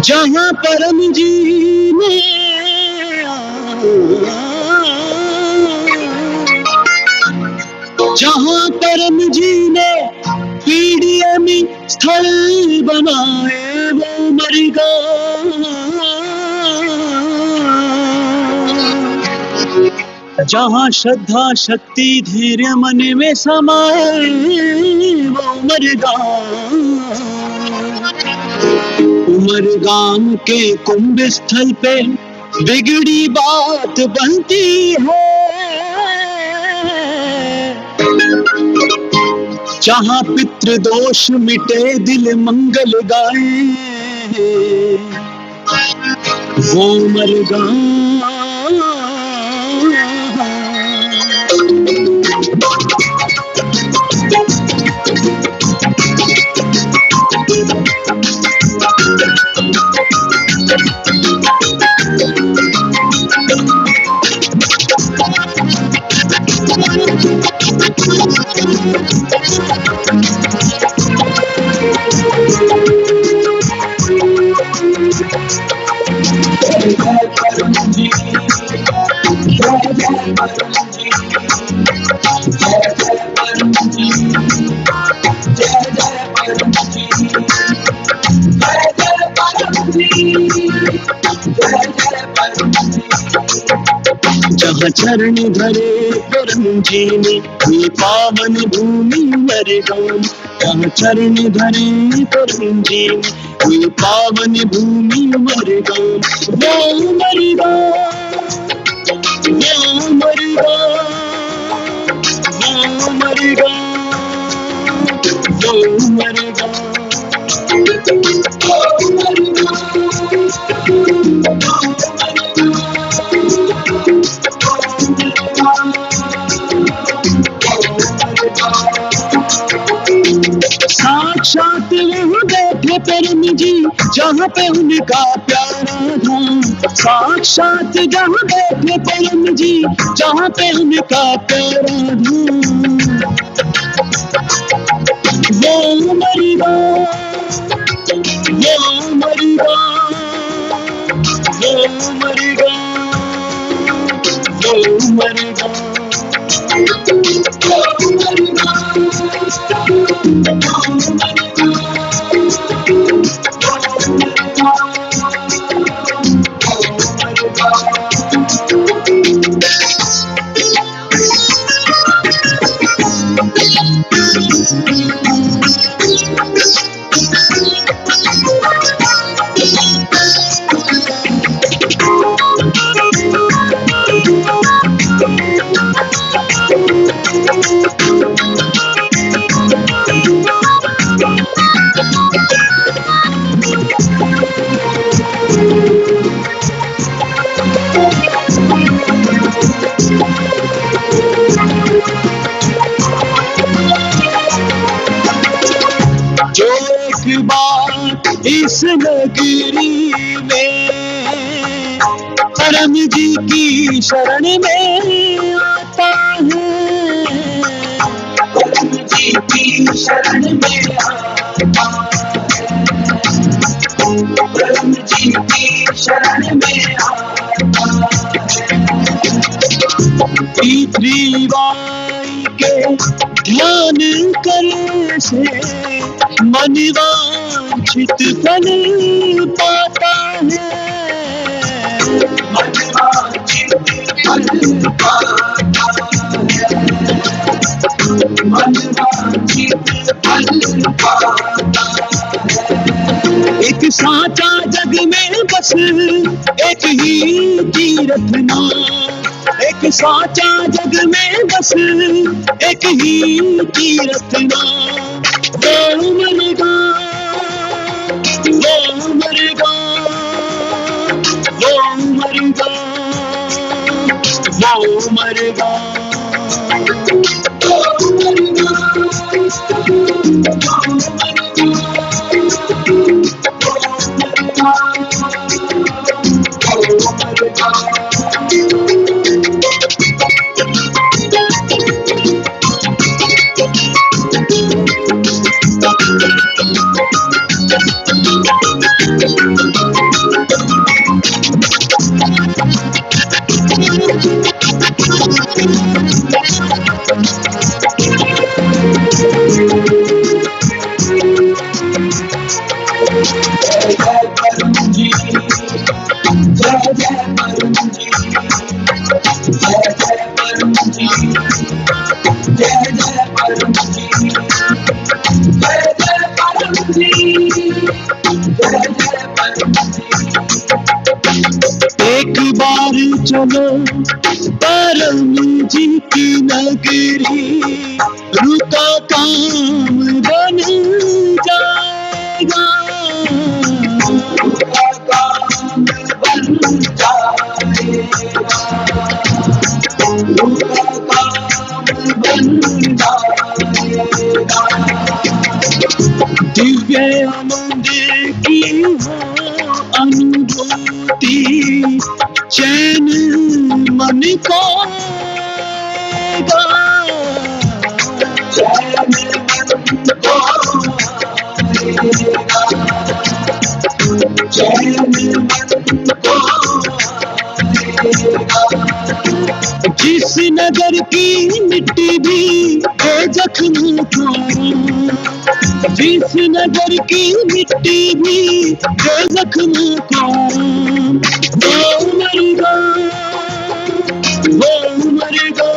जहाँ परम जी ने जहाँ परम जी ने पीडीएम स्थल बनाए वो मर जहाँ श्रद्धा शक्ति धैर्य मन में समाए वो उमरगाम के कुंभ स्थल पे बिगड़ी बात बनती है। जहाँ पितृदोष मिटे दिल मंगल गाए वो उमरगाम। जहाँ चरण धरे परम जी ने ये पावन भूमि मरगाम। जहाँ चरण धरे परम जी ने ये पावन भूमि मरगाम वो मरगाम वो मरगाम वो मरगाम वो मरगाम। साक्षात वहाँ बैठे परम जी जहाँ पे उनका प्यारा धाम। साक्षात जहाँ बैठे परम जी जहाँ पे उनका प्यारा धाम वो मरगाम वो मरगाम वो मरगाम वो मरगाम। जो एक बार इस नगरी में परम जी की शरण में आता है परम जी की शरण में आता है परम जी की शरण में आता है। तीसरी बाई के ध्यान करने से मन वांछित फल पाता है मन वांछित फल पाता है मन वांछित फल पाता है। एक साचा जग में बस एक ही तीर्थ नाम। एक साचा जग में बस एक ही तीर्थ नाम वो मरगाम वो मरगाम वो मरगाम वो मरगाम। जय जय परम जी, जय जय परम जी, जय जय परम जी, जय जय परम जी, जय जय परम जी, जय जय परम जी। एक बार चलो परम जी की नगरी, रुका काम बन जाएगा, रुका काम बन जाएगा, रुका काम बन जाएगा। दिव्य आनंद की हो अनुभूति, चैन मन को आएगा, चैन मन को आएगा, चैन मन को आएगा। जिस नगर की मिट्टी भी है जख्म का, जिस नगर की मिट्टी भी है जख्म का, वो मरेगा, वो मरेगा,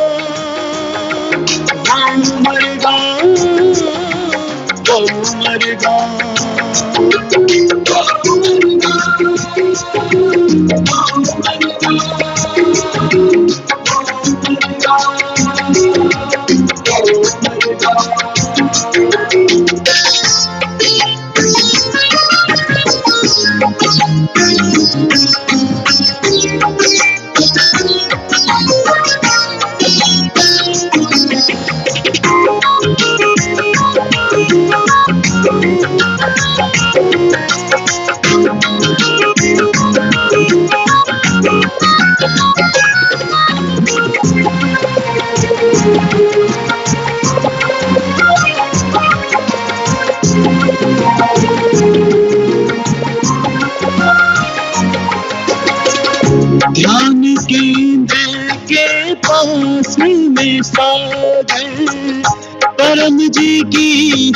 वो मरेगा, वो मरेगा, ध्यान केंद्र के पास में सागर, परम जी की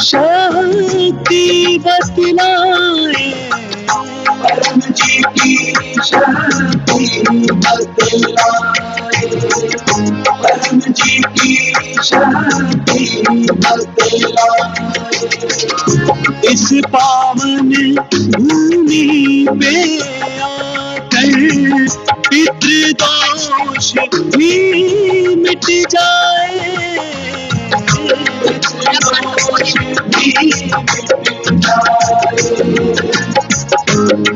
शक्ति बतलाए, परम जी की शक्ति बतलाए, परम जी की शक्ति बतलाए। इस पावन भूमि पे आकर पितृदोष भी मिट जाए, पितृदोष भी मिट जाए,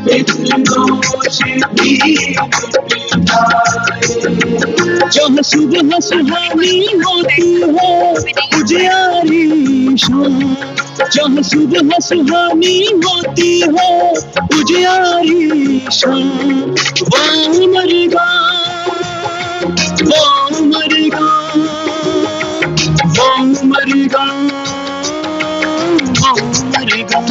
पितृदोष भी मिट जाए। जहाँ सुबह सुहानी होती हो उजियारी शाम, जहाँ सुबह सुहानी होती हो उजियारी शाम, वो मरेगा, वो मरेगा, वो मरेगा, वो मरेगा।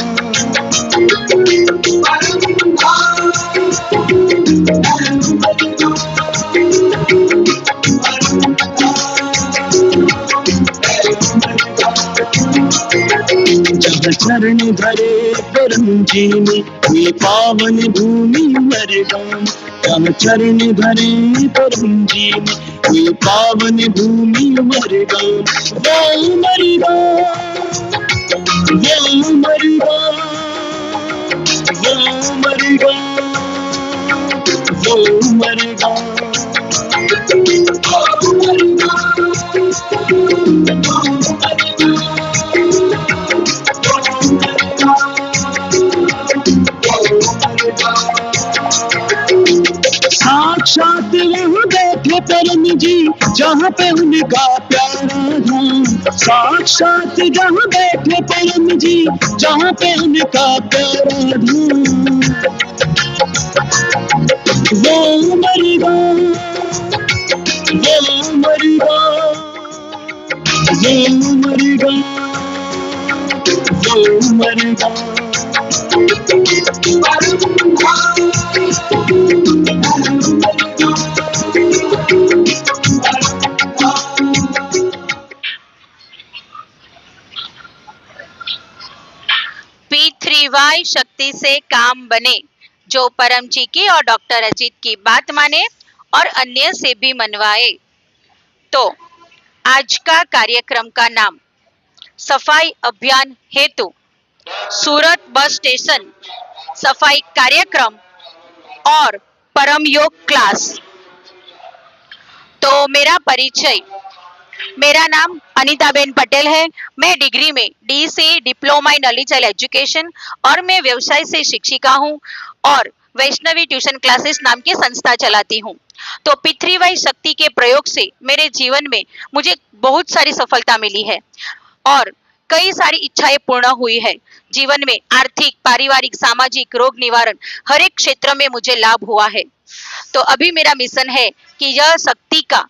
जब चरण धरे परम जी ने ये पावन भूमि मरगाम, जब चरण धरे परम जी ने ये पावन भूमि मरगाम, वो मरेगा, वो मरेगा, वो मरेगा, वो मरेगा, साक्षात वहाँ बैठे परम जी जहाँ पे उनका प्यारा धाम, साक्षात जहाँ बैठे परम जी जहाँ पे उनका प्यारा धाम, वो मरेगा, वो मरेगा, वो मरेगा, वो मरेगा। P3Y सफाई शक्ति से काम बने, जो परम जी की और डॉक्टर अजीत की बात माने और अन्य से भी मनवाए। तो आज का कार्यक्रम का नाम सफाई अभियान हेतु सूरत बस स्टेशन सफाई कार्यक्रम और परम योग क्लास। तो मेरा परिचय, मेरा नाम अनीताबेन पटेल है। मैं डिग्री में DC diploma in early child education और मैं व्यवसाय से शिक्षिका हूँ और वैष्णवी ट्यूशन क्लासेस नाम की संस्था चलाती हूँ। तो पितृवाई शक्ति के प्रयोग से मेरे जीवन में मुझे बहुत सारी सफलता मिली है और कई सारी इच्छाएं पूर्ण हुई है। जीवन में आर्थिक, पारिवारिक, सामाजिक, रोग निवारण हर एक क्षेत्र में मुझे लाभ हुआ है। तो अभी मेरा मिशन है कि यह शक्ति का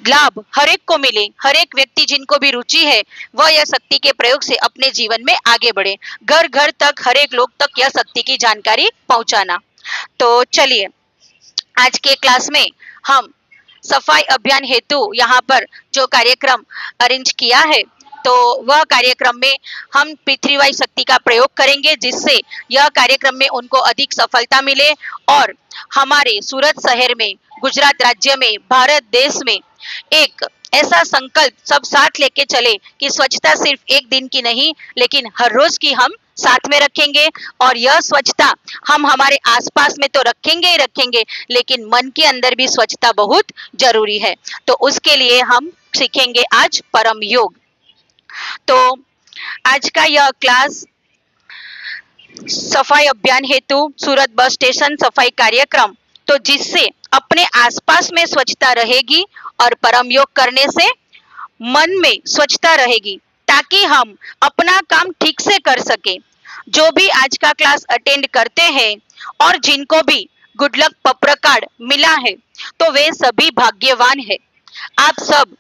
लाभ हर एक को मिले, हर एक व्यक्ति जिनको भी रुचि है वह यह शक्ति के प्रयोग से अपने जीवन में आगे बढ़े, घर घर तक, हर एक लोग तक यह शक्ति की जानकारी पहुंचाना। तो चलिए, आज के क्लास में हम सफाई अभियान हेतु यहाँ पर जो कार्यक्रम अरेंज किया है, तो वह कार्यक्रम में हम पितृवाई शक्ति का प्रयोग करेंगे, जिससे यह कार्यक्रम में उनको अधिक सफलता मिले और हमारे सूरत शहर में, गुजरात राज्य में, भारत देश में एक ऐसा संकल्प सब साथ लेके चले कि स्वच्छता सिर्फ एक दिन की नहीं, लेकिन हर रोज की हम साथ में रखेंगे। और यह स्वच्छता हम हमारे आसपास में तो रखेंगे ही रखेंगे, लेकिन मन के अंदर भी स्वच्छता बहुत जरूरी है। तो उसके लिए हम सीखेंगे आज परम योग। तो आज का यह क्लास सफाई अभियान हेतु सूरत बस स्टेशन सफाई कार्यक्रम, तो जिससे अपने आसपास में स्वच्छता रहेगी और परम योग करने से मन में स्वच्छता रहेगी, ताकि हम अपना काम ठीक से कर सके। जो भी आज का क्लास अटेंड करते हैं और जिनको भी गुड लक पत्र कार्ड मिला है, तो वे सभी भाग्यवान है। आप सब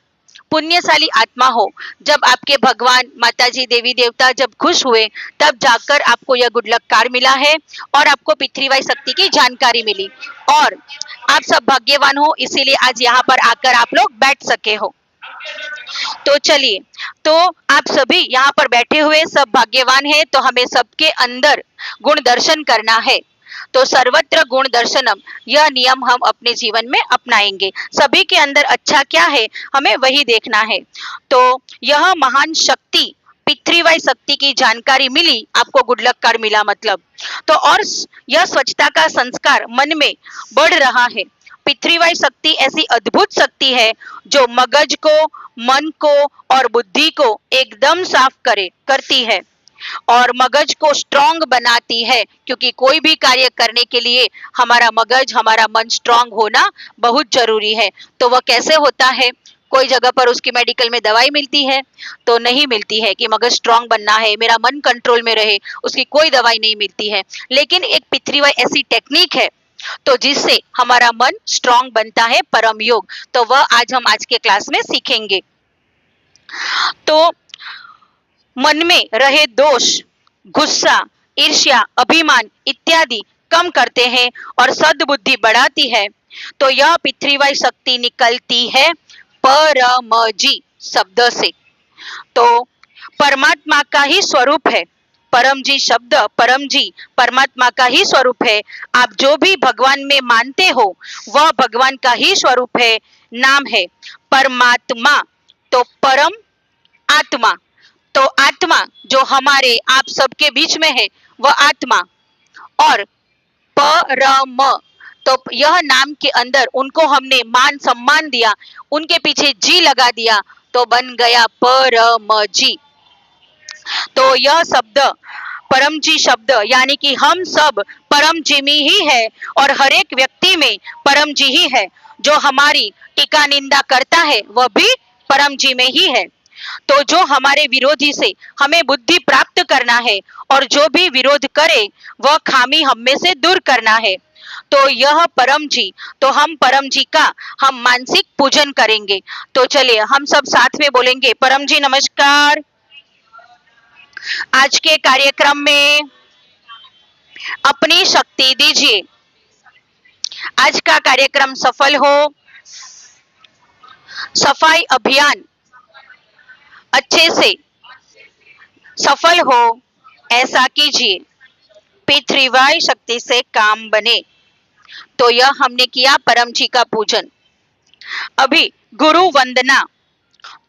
पुण्यशाली आत्मा हो। जब आपके भगवान, माताजी, देवी देवता जब खुश हुए, तब जाकर आपको यह गुड लक कार्ड मिला है और आपको पितृवाई शक्ति की जानकारी मिली और आप सब भाग्यवान हो, इसीलिए आज यहाँ पर आकर आप लोग बैठ सके हो। तो चलिए, तो आप सभी यहाँ पर बैठे हुए सब भाग्यवान हैं, तो हमें सबके अंदर गुण दर्शन करना है। तो सर्वत्र गुण दर्शनम, यह नियम हम अपने जीवन में अपनाएंगे। सभी के अंदर अच्छा क्या है, हमें वही देखना है। तो यह महान शक्ति पितृवाई शक्ति की जानकारी मिली, आपको गुड लक कार्ड मिला मतलब, तो और यह स्वच्छता का संस्कार मन में बढ़ रहा है। पितृवाई शक्ति ऐसी अद्भुत शक्ति है जो मगज को, मन को और बुद्धि को एकदम साफ करती है और मगज को स्ट्रांग बनाती है, क्योंकि कोई भी कार्य करने के लिए हमारा मगज, हमारा मन स्ट्रांग होना बहुत जरूरी है। तो वह कैसे होता है? कोई जगह पर उसकी मेडिकल में दवाई मिलती है तो नहीं मिलती है कि मगज स्ट्रांग बनना है, मेरा मन कंट्रोल में रहे, उसकी कोई दवाई नहीं मिलती है। लेकिन एक पितृवाई ऐसी टेक्निक है तो जिससे हमारा मन स्ट्रांग बनता है, परम योग। तो वह हम आज के क्लास में सीखेंगे। तो मन में रहे दोष, गुस्सा, ईर्ष्या, अभिमान इत्यादि कम करते हैं और सद्बुद्धि बढ़ाती है। तो यह पितृवाई शक्ति निकलती है परमजी शब्द से। तो परमात्मा का ही स्वरूप है परम जी शब्द। परम जी परमात्मा का ही स्वरूप है। आप जो भी भगवान में मानते हो वह भगवान का ही स्वरूप है, नाम है परमात्मा। तो परम आत्मा, तो आत्मा जो हमारे आप सबके बीच में है वह आत्मा। और परम, तो यह नाम के अंदर उनको हमने मान सम्मान दिया, उनके पीछे जी लगा दिया, तो बन गया परम जी। तो यह शब्द परम जी शब्द यानी कि हम सब परम जी में ही है और हर एक व्यक्ति में परम जी ही है। जो हमारी टीका निंदा करता है वह भी परम जी में ही है। तो जो हमारे विरोधी से हमें बुद्धि प्राप्त करना है और जो भी विरोध करे वह खामी हम में से दूर करना है। तो यह परम जी, तो हम परम जी का हम मानसिक पूजन करेंगे। तो चलिए हम सब साथ में बोलेंगे, परम जी नमस्कार। आज के कार्यक्रम में अपनी शक्ति दीजिए, आज का कार्यक्रम सफल हो, सफाई अभियान अच्छे से सफल हो ऐसा कीजिए, पितृवाय शक्ति से काम बने। तो यह हमने किया परम जी का पूजन। अभी गुरु वंदना।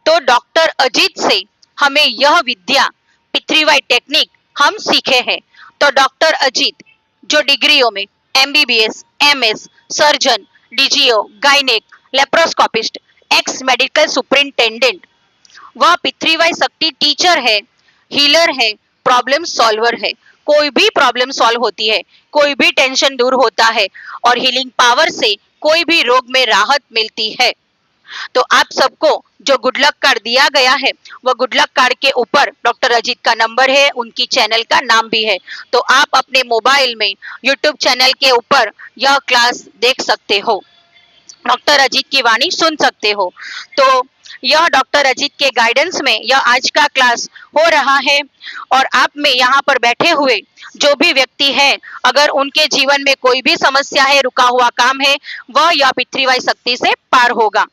तो डॉक्टर अजीत से हमें यह विद्या पितृवाय टेक्निक हम सीखे हैं। तो डॉक्टर अजीत जो डिग्रियों में MBBS, MS, surgeon, DGO, gynaec, laparoscopist, ex medical superintendent, वह पितृवाय शक्ति टीचर है, हीलर है, प्रॉब्लम सॉल्वर है। कोई भी प्रॉब्लम सॉल्व होती है, कोई भी टेंशन दूर होता है और हीलिंग पावर से कोई भी रोग में राहत मिलती है। तो आप सबको जो गुड लक कार्ड दिया गया है, वह गुड लक कार्ड के ऊपर डॉक्टर अजीत का नंबर है, उनकी चैनल का नाम भी है। तो आप अपने मोबाइल में यूट्यूब चैनल के ऊपर यह क्लास देख सकते हो, डॉक्टर अजीत की वाणी सुन सकते हो। तो यह डॉक्टर अजीत के गाइडेंस में यह आज का क्लास हो रहा है। और आप में यहाँ पर बैठे हुए जो भी व्यक्ति है, अगर उनके जीवन में कोई भी समस्या है, रुका हुआ काम है, वह यह पितृवाय शक्ति से पार होगा।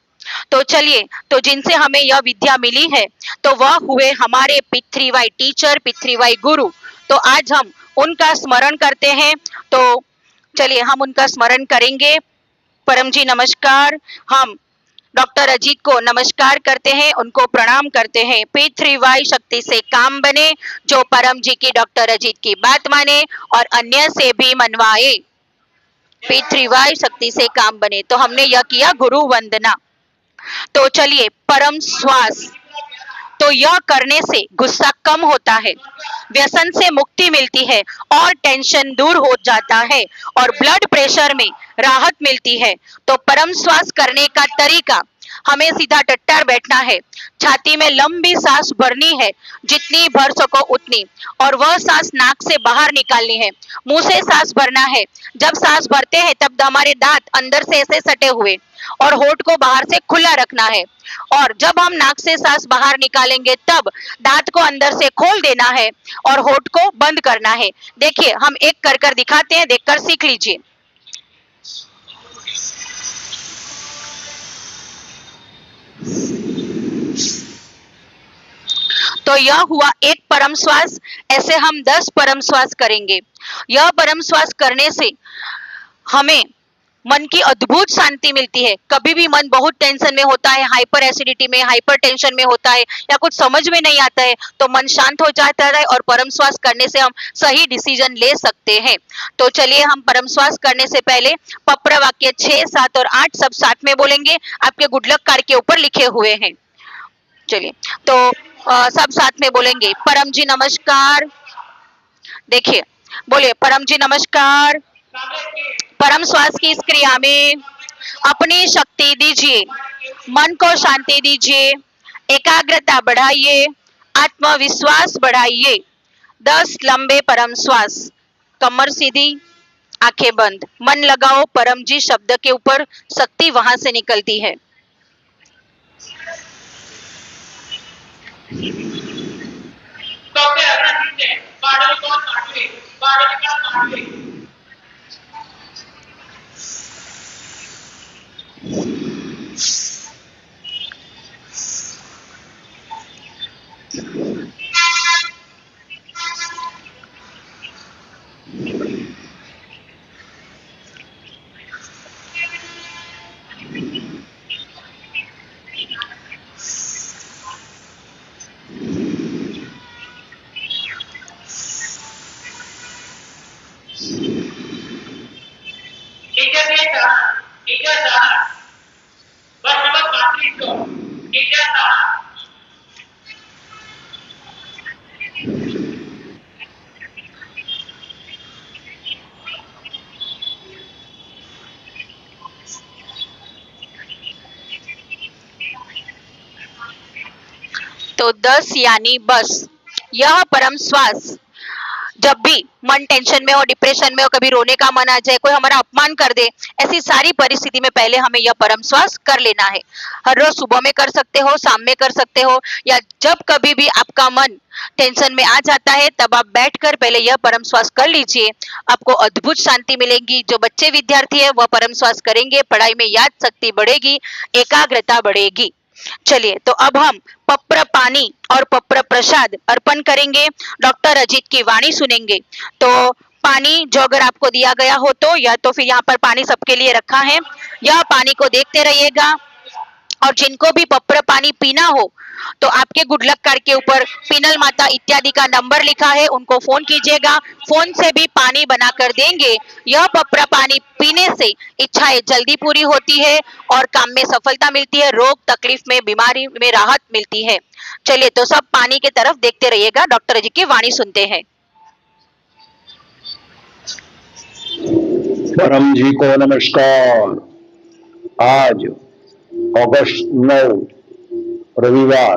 तो चलिए, तो जिनसे हमें यह विद्या मिली है, तो वह हुए हमारे पितृवाय टीचर, पितृवाय गुरु। तो आज हम उनका स्मरण करते हैं। तो चलिए हम उनका स्मरण करेंगे। परम जी नमस्कार। हम डॉक्टर अजीत को नमस्कार करते हैं, उनको प्रणाम करते हैं। पितृवाय शक्ति से काम बने, जो परम जी की डॉक्टर अजीत की बात माने और अन्य से भी मनवाए। पितृवाय शक्ति से काम बने। तो हमने यह किया गुरु वंदना। तो चलिए परम श्वास। तो यह करने से गुस्सा कम होता है, व्यसन से मुक्ति मिलती है और टेंशन दूर हो जाता है और ब्लड प्रेशर में राहत मिलती है। तो परम श्वास करने का तरीका, हमें सीधा टट्टार बैठना है, छाती में लंबी सांस भरनी है, जितनी भर सको उतनी, और वह सांस नाक से बाहर निकालनी है। मुंह से सांस भरना है। जब सांस भरते हैं तब हमारे दांत अंदर से ऐसे सटे हुए और होठ को बाहर से खुला रखना है। और जब हम नाक से सांस बाहर निकालेंगे तब दांत को अंदर से खोल देना है और होठ को बंद करना है। देखिए हम एक कर कर दिखाते हैं, देखकर सीख लीजिए। तो यह हुआ एक परम श्वास। ऐसे हम 10 परम श्वास करेंगे। यह परम श्वास करने से हमें मन की अद्भुत शांति मिलती है। कभी भी मन बहुत टेंशन में होता है, हाइपर एसिडिटी में, हाइपर टेंशन में होता है, या कुछ समझ में नहीं आता है, तो मन शांत हो जाता है और परम श्वास करने से हम सही डिसीजन ले सकते हैं। तो चलिए हम परम श्वास करने से पहले पप्र वाक्य 6, 7 और 8 सब साथ में बोलेंगे। आपके गुड लक कार्ड के ऊपर लिखे हुए हैं। चलिए तो सब साथ में बोलेंगे। परम जी नमस्कार। देखिए बोलिए, परम जी नमस्कार। परम श्वास की इस क्रिया में अपनी शक्ति दीजिए, मन को शांति दीजिए, एकाग्रता बढ़ाइए, आत्मविश्वास बढ़ाइए। 10 लंबे परम श्वास। कमर सीधी, आंखें बंद, मन लगाओ परम जी शब्द के ऊपर, शक्ति वहां से निकलती है। तो 10 यानी बस। यह परम श्वास जब भी मन टेंशन में हो, डिप्रेशन में हो, कभी रोने का मन आ जाए, कोई हमारा अपमान कर दे, ऐसी सारी परिस्थिति में पहले हमें यह परम श्वास कर लेना है। हर रोज सुबह में कर सकते हो, शाम में कर सकते हो, या जब कभी भी आपका मन टेंशन में आ जाता है तब आप बैठकर पहले यह परम श्वास कर लीजिए। आपको अद्भुत शांति मिलेगी। जो बच्चे विद्यार्थी है वह परम श्वास करेंगे, पढ़ाई में याद शक्ति बढ़ेगी, एकाग्रता बढ़ेगी। चलिए, तो अब हम पप्र पानी और पप्र प्रसाद अर्पण करेंगे, डॉक्टर अजीत की वाणी सुनेंगे। तो पानी जो अगर आपको दिया गया हो तो, या तो फिर यहाँ पर पानी सबके लिए रखा है, यह पानी को देखते रहिएगा। और जिनको भी पप्र पानी पीना हो तो आपके गुड लक कार्ड के ऊपर पिनल माता इत्यादि का नंबर लिखा है, उनको फोन कीजिएगा, फोन से भी पानी बना कर देंगे। यह पप्र पानी पीने से इच्छाएं जल्दी पूरी होती है और काम में सफलता मिलती है, रोग तकलीफ में बीमारी में राहत मिलती है। चलिए, तो सब पानी की तरफ देखते रहिएगा, डॉक्टर जी की वाणी सुनते हैं। परम जी को नमस्कार। आज अगस्त 9 रविवार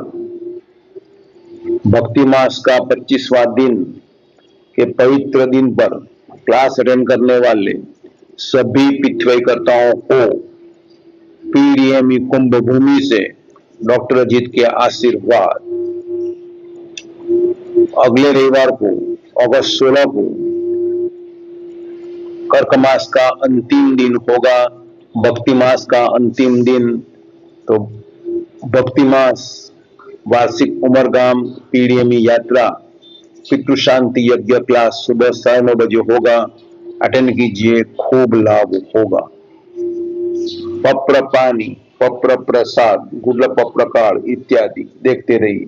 भक्ति मास का 25वां दिन के पवित्र दिन पर क्लास अटेंड करने वाले सभी पिथवईकर्ताओं को पीडीएमई कुंभ भूमि से डॉक्टर अजीत के आशीर्वाद। अगले रविवार को अगस्त 16 को कर्क मास का अंतिम दिन होगा, भक्ति मास का अंतिम दिन। तो भक्ति मास वार्षिक उमरगाम पीडीएमई यात्रा पितृ शांति यज्ञ क्लास सुबह 9:30 बजे होगा, अटेंड कीजिए, खूब लाभ होगा। पप्र पानी, पप्र प्रसाद, गुड पप्र कार्ड इत्यादि देखते रहिए।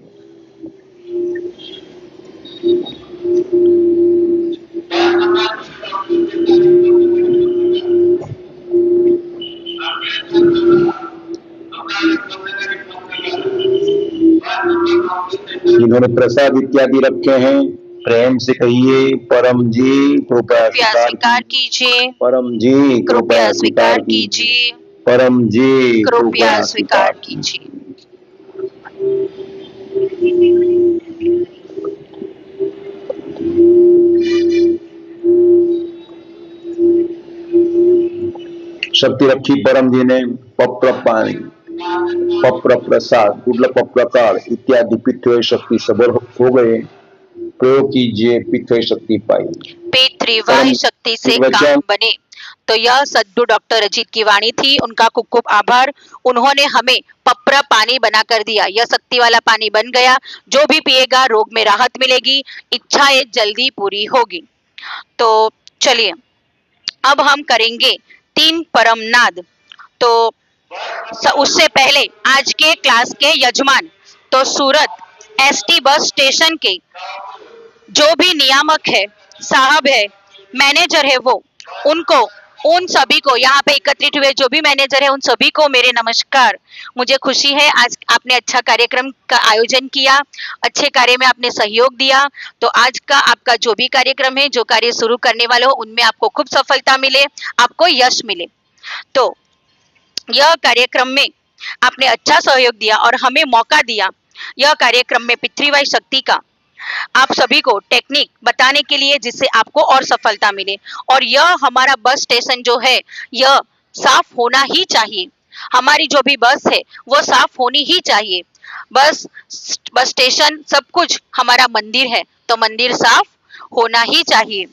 जिन्होंने प्रसाद इत्यादि रखे हैं प्रेम से कहिए, परम जी कृपया स्वीकार कीजिए, परम जी कृपया स्वीकार कीजिए, परम जी कृपया स्वीकार कीजिए। शक्ति रखी परम जी ने। पप्र पानी, पप्र प्रसाद, गुड पप्र कार्ड इत्यादि पितृ शक्ति सबल हो गए। प्रयोग कीजिए, पितृ शक्ति पाई, पितृवाही शक्ति से काम बने। तो यह सद्गुरु डॉक्टर अजीत की वाणी थी, उनका खूब खूब आभार। उन्होंने हमें पप्र पानी बना कर दिया, यह शक्ति वाला पानी बन गया। जो भी पिएगा रोग में राहत मिलेगी, इच्छाएं जल्दी पूरी होगी। तो चलिए, अब हम करेंगे 3 परम नाद। तो उससे पहले आज के क्लास के यजमान, तो सूरत एसटी बस स्टेशन के जो भी नियामक है, साहब है, मैनेजर है, वो उनको, उन सभी को, यहाँ पे एकत्रित हुए जो भी मैनेजर है, उन सभी को मेरे नमस्कार। मुझे खुशी है आज आपने अच्छा कार्यक्रम का आयोजन किया, अच्छे कार्य में आपने सहयोग दिया। तो आज का आपका जो भी कार्यक्रम है, जो कार्य शुरू करने वाले हो, उनमें आपको खूब सफलता मिले, आपको यश मिले। तो यह कार्यक्रम में आपने अच्छा सहयोग दिया और हमें मौका दिया यह कार्यक्रम में पितृवाही शक्ति का आप सभी को टेक्निक बताने के लिए, जिससे आपको और सफलता मिले। और यह हमारा बस स्टेशन जो है, यह साफ होना ही चाहिए। हमारी जो भी बस है वो साफ होनी ही चाहिए। बस स्टेशन सब कुछ हमारा मंदिर है, तो मंदिर साफ होना ही चाहिए।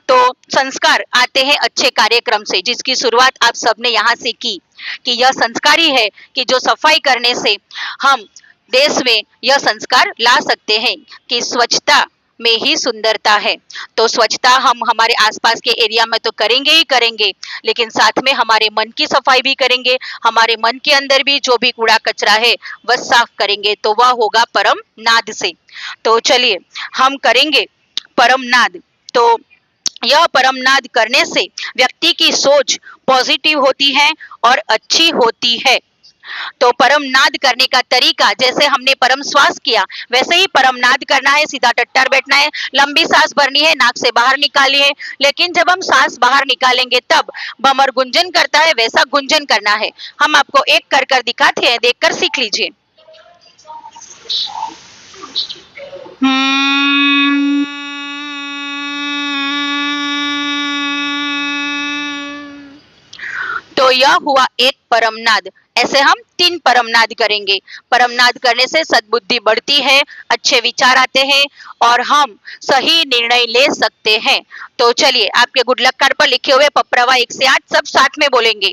तो संस्कार आते हैं अच्छे कार्यक्रम से, जिसकी शुरुआत आप सबने यहाँ से की, कि यह संस्कारी है कि जो सफाई करने से हम देश में यह संस्कार ला सकते हैं कि स्वच्छता में ही सुंदरता है। तो स्वच्छता हम हमारे आसपास के एरिया में तो करेंगे ही करेंगे, लेकिन साथ में हमारे मन की सफाई भी करेंगे। हमारे मन के अंदर भी जो भी कूड़ा कचरा है वह साफ करेंगे, तो वह होगा परम नाद से। तो चलिए हम करेंगे परम नाद। तो यह परम नाद करने से व्यक्ति की सोच पॉजिटिव होती है और अच्छी होती है। तो परम नाद करने का तरीका, जैसे हमने परम श्वास किया वैसे ही परम नाद करना है। सीधा टट्टर बैठना है, लंबी सांस भरनी है, नाक से बाहर निकाली है, लेकिन जब हम सांस बाहर निकालेंगे तब बमर गुंजन करता है, वैसा गुंजन करना है। हम आपको एक कर दिखाते हैं, देखकर सीख लीजिए। तो यह हुआ एक परम नाद। ऐसे हम 3 परम नाद करेंगे। परम नाद करने से सद्बुद्धि बढ़ती है, अच्छे विचार आते हैं और हम सही निर्णय ले सकते हैं। तो चलिए, आपके गुड लक कार्ड पर लिखे हुए पप्रवा 1 से 8 सब साथ में बोलेंगे।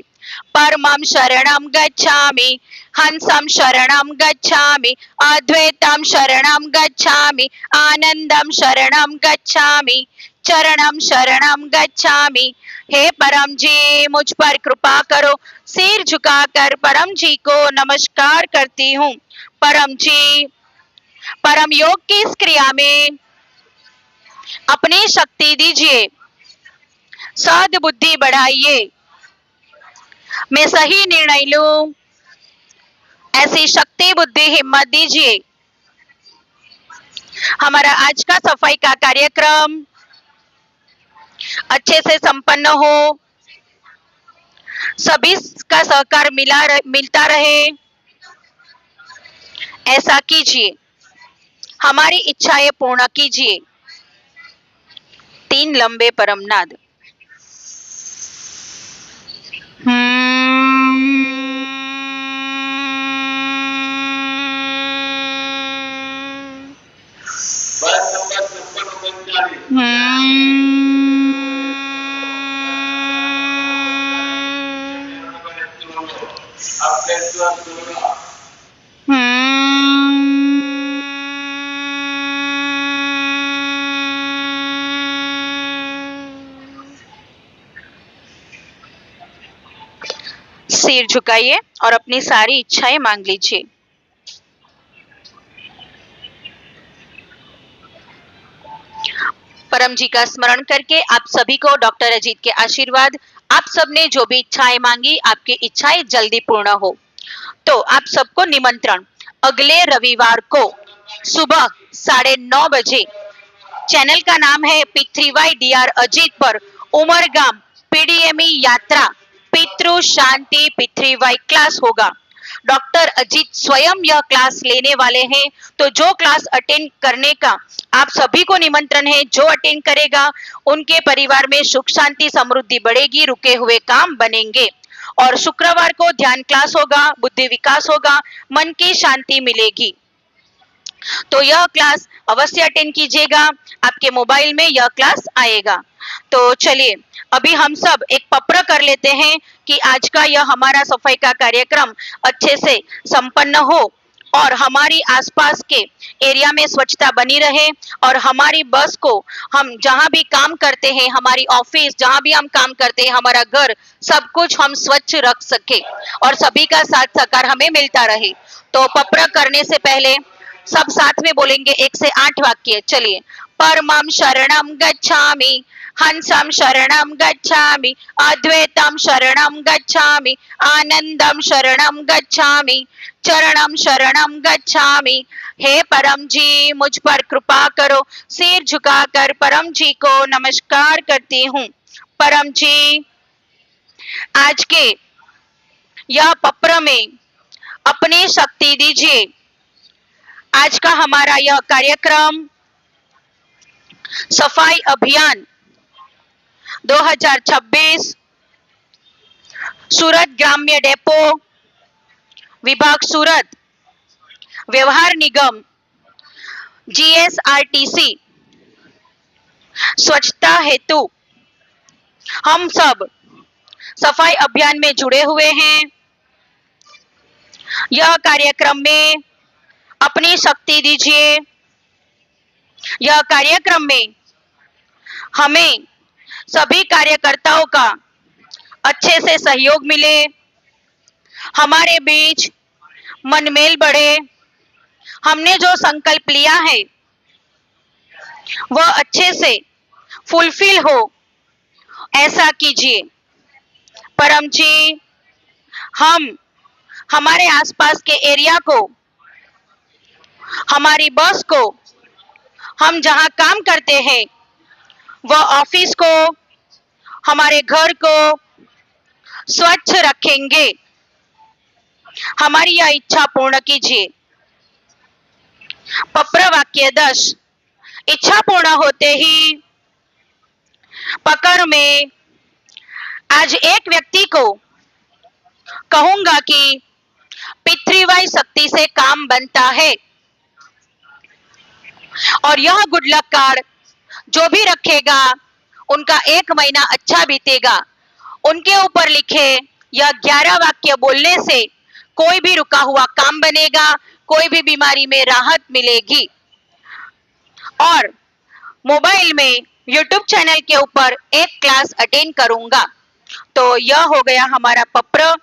परमं शरणं गच्छामि, हंसं शरणं गच्छामि, अद्वैतं शरणं गच्छामि, आनंदम शरणं गच्छामि, चरणम शरणम गच्छामि। हे परम जी मुझ पर कृपा करो। सिर झुकाकर परम जी को नमस्कार करती हूँ। परम जी, परम योग की इस क्रिया में अपनी शक्ति दीजिए, सद्बुद्धि बढ़ाइए, मैं सही निर्णय लूं, ऐसी शक्ति बुद्धि हिम्मत दीजिए। हमारा आज का सफाई का कार्यक्रम अच्छे से संपन्न हो, सभी का सहकार मिलता रहे, ऐसा कीजिए। हमारी इच्छाएं पूर्ण कीजिए। 3 लंबे परमनाद। सिर झुकाइए और अपनी सारी इच्छाएं मांग लीजिए। परम जी का स्मरण करके आप सभी को डॉक्टर अजीत के आशीर्वाद। आप सबने जो भी इच्छाएं मांगी, आपकी इच्छाएं जल्दी पूर्ण हो। तो आप सबको निमंत्रण, अगले रविवार को सुबह 9:30 बजे, चैनल का नाम है P3Y अजीत पर उमरगाम पीडीएमई यात्रा पितृ शांति P3Y क्लास होगा। डॉक्टर अजीत स्वयं यह क्लास लेने वाले हैं, तो जो क्लास अटेंड करने का आप सभी को निमंत्रण है। जो अटेंड करेगा उनके परिवार में सुख शांति समृद्धि बढ़ेगी, रुके हुए काम बनेंगे। और शुक्रवार को ध्यान क्लास होगा, बुद्धि विकास होगा, मन की शांति मिलेगी। तो यह क्लास अवश्य अटेंड कीजिएगा, आपके मोबाइल में यह क्लास आएगा। तो चलिए अभी हम सब एक पत्र कर लेते हैं कि आज का यह हमारा सफाई का कार्यक्रम अच्छे से संपन्न हो और हमारी आसपास के एरिया में स्वच्छता बनी रहे और हमारी बस को, हम जहाँ भी काम करते हैं, हमारी ऑफिस जहाँ भी हम काम करते हैं, हमारा घर, सब कुछ हम स्वच्छ रख सके और सभी का साथ सहकार हमें मिलता रहे। तो पत्र करने से पहले सब साथ में बोलेंगे 1 से 8 वाक्य। चलिए। परमं शरणं गच्छामि, हंसं शरणं गच्छामि, अद्वैतं शरणं गच्छामि, आनंदम शरणं गच्छामि, चरणम शरणं गच्छामि। हे परम जी मुझ पर कृपा करो। सिर झुकाकर परम जी को नमस्कार करती हूँ। परम जी, आज के यह पत्र में अपनी शक्ति दीजिए। आज का हमारा यह कार्यक्रम सफाई अभियान 2026 सूरत ग्राम्य डेपो विभाग सूरत व्यवहार निगम GSRTC स्वच्छता हेतु हम सब सफाई अभियान में जुड़े हुए हैं। यह कार्यक्रम में अपनी शक्ति दीजिए। यह कार्यक्रम में हमें सभी कार्यकर्ताओं का अच्छे से सहयोग मिले, हमारे बीच मनमेल बढ़े, हमने जो संकल्प लिया है वह अच्छे से फुलफिल हो, ऐसा कीजिए। परम जी, हम हमारे आसपास के एरिया को, हमारी बस को, हम जहां काम करते हैं वह ऑफिस को, हमारे घर को स्वच्छ रखेंगे। हमारी यह इच्छा पूर्ण कीजिए। पत्र वाक्य 10। इच्छा पूर्ण होते ही पकड़ में आज एक व्यक्ति को कहूंगा कि P3Y शक्ति से काम बनता है और यह गुड लक कार्ड जो भी रखेगा उनका 1 महीना अच्छा बीतेगा। उनके ऊपर लिखे यह 11 वाक्य बोलने से कोई भी रुका हुआ काम बनेगा, कोई भी बीमारी में राहत मिलेगी। और मोबाइल में YouTube चैनल के ऊपर एक क्लास अटेंड करूंगा। तो यह हो गया हमारा पत्र।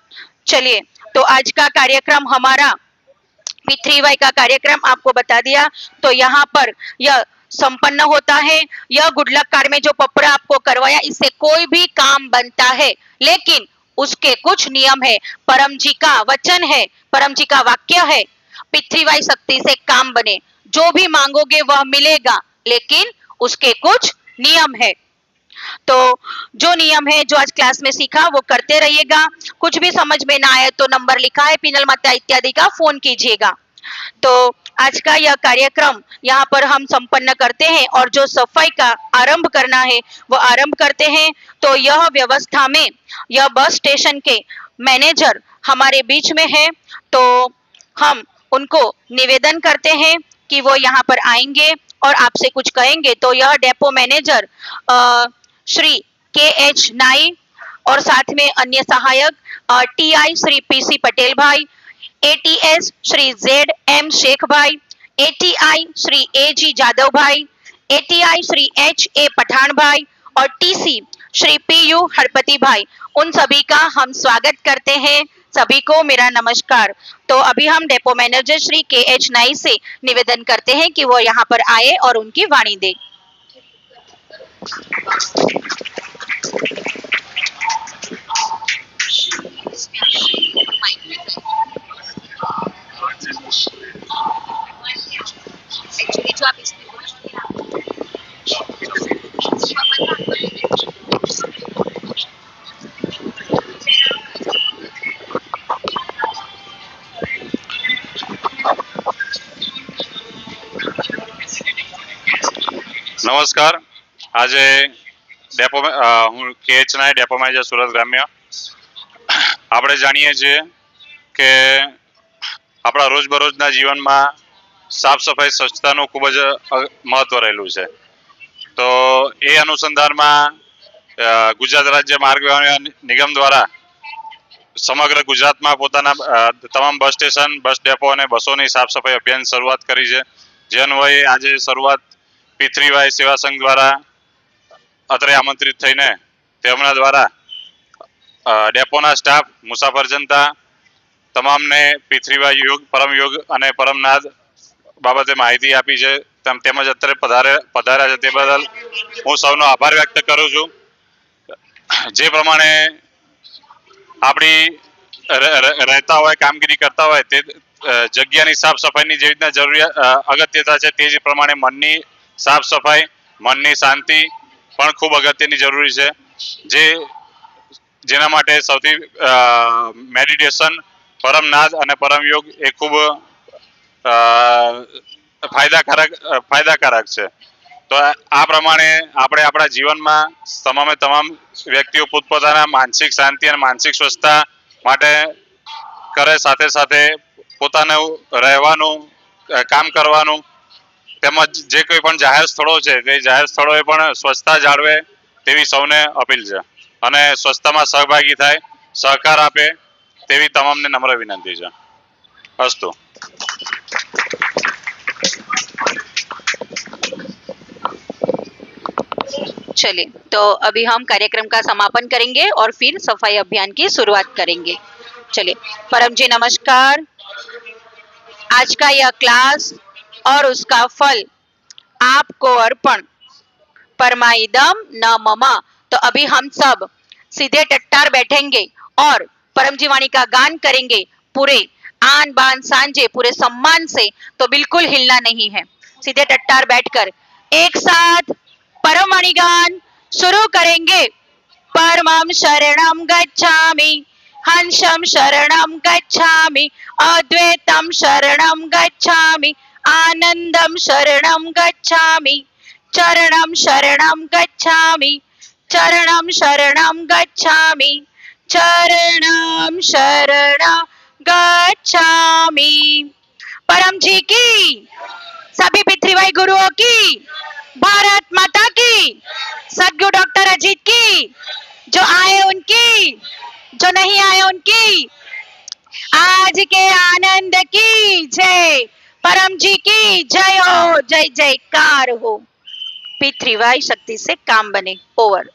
चलिए, तो आज का कार्यक्रम हमारा P3Y का कार्यक्रम आपको बता दिया। तो यहाँ पर यह संपन्न होता है। यह गुड लक कार्ड में जो पत्र आपको करवाया, इससे कोई भी काम बनता है, लेकिन उसके कुछ नियम है। परम जी का वचन है, परम जी का वाक्य है, P3Y शक्ति से काम बने, जो भी मांगोगे वह मिलेगा, लेकिन उसके कुछ नियम है। तो जो नियम है, जो आज क्लास में सीखा, वो करते रहिएगा। कुछ भी समझ में ना आए तो नंबर लिखा है पिनल माता इत्यादि का, फोन कीजिएगा। तो आज का यह कार्यक्रम यहाँ पर हम संपन्न करते हैं और जो सफाई का आरंभ करना है वो आरंभ करते हैं। तो यह व्यवस्था में यह बस स्टेशन के मैनेजर हमारे बीच में है, तो हम उनको निवेदन करते हैं कि वो यहाँ पर आएंगे और आपसे कुछ कहेंगे। तो यह डेपो मैनेजर श्री KH नाई और साथ में अन्य सहायक TI श्री PC पटेल भाई, ATS श्री ZM शेख भाई, ATI श्री AG जादव भाई, ATI श्री HA पठान भाई और TC श्री PU हरपति भाई, उन सभी का हम स्वागत करते हैं। सभी को मेरा नमस्कार। तो अभी हम डेपो मैनेजर श्री KH नाई से निवेदन करते हैं कि वो यहाँ पर आए और उनकी वाणी दे। નમસ્કાર, આજે ડેપો હું KH નાઈ ડેપો મેનેજર સુરત ગ્રામ્ય। આપણે જાણીએ છીએ કે આપણા રોજબરોજના જીવનમાં સાફ સફાઈ સ્વચ્છતાનું ખૂબ જ મહત્વ રહેલું છે। તો એ અનુસંધાનમાં ગુજરાત રાજ્ય માર્ગ વ્યવહાર નિગમ દ્વારા સમગ્ર ગુજરાતમાં પોતાના તમામ બસ સ્ટેશન, બસ ડેપો અને બસોની સાફ સફાઈ અભિયાન શરૂઆત કરી છે। જે અન્વયે આજે શરૂઆત P3Y સેવા સંઘ દ્વારા અત્રે આમંત્રિત થઈને તેમના દ્વારા ડેપોના સ્ટાફ, મુસાફર જનતા તમામને P3Y યોગ, પરમ યોગ અને પરમનાદ બાબતે માહિતી આપી છે। તેમજ અત્યારે પધાર્યા છે તે બદલ હું સૌનો આભાર વ્યક્ત કરું છું। જે પ્રમાણે આપણી રહેતા હોય, કામગીરી કરતા હોય, તે જગ્યાની સાફ સફાઈની જે રીતના જરૂરિયાત અગત્યતા છે, તે જ પ્રમાણે મનની સાફ સફાઈ, મનની શાંતિ પણ ખૂબ અગત્યની જરૂરી છે। જેના માટે સૌથી મેડિટેશન, પરમનાદ અને પરમ યોગ એ ખૂબ ફાયદાકારક છે। તો આ પ્રમાણે આપણે આપણા જીવનમાં તમામે તમામ વ્યક્તિઓ પોતપોતાના માનસિક શાંતિ અને માનસિક સ્વસ્થતા માટે કરે, સાથે સાથે પોતાનું રહેવાનું, કામ કરવાનું, તેમજ જે કોઈ પણ જાહેર સ્થળો છે તે જાહેર સ્થળોએ પણ સ્વચ્છતા જાળવે તેવી સૌને અપીલ છે અને સ્વચ્છતામાં સહભાગી થાય, સહકાર આપે તેવી તમામને નમ્ર વિનંતી છે। અસ્તુ। चलिए, तो अभी हम कार्यक्रम का समापन करेंगे और फिर सफाई अभियान की शुरुआत करेंगे। चलिए, परम जी नमस्कार। आज का यह क्लास और उसका फल आपको अर्पण, परमाइदम न ममा। तो अभी हम सब सीधे टट्टार बैठेंगे और परम जी वाणी का गान करेंगे पूरे आन बान सांझे, पूरे सम्मान से। तो बिल्कुल हिलना नहीं है, सीधे टट्टार बैठकर एक साथ परम वाणी गान शुरू करेंगे। परमं शरणं गच्छामि, हंसं शरणं गच्छामि, अद्वैतं शरणं गच्छामि, आनंदं शरणं गच्छामि, चरणं शरणं गच्छामि, चरणं शरणं गच्छामि, चरणं शरणं गच्छामि। परम जी की, सभी P3Y गुरुओं की, भारत माता की, सद्गुरु डॉक्टर अजीत की, जो आए उनकी, जो नहीं आए उनकी आज के आनंद की जय, परम जी की जय हो, जय जयकार हो। P3Y शक्ति से काम बने। ओवर।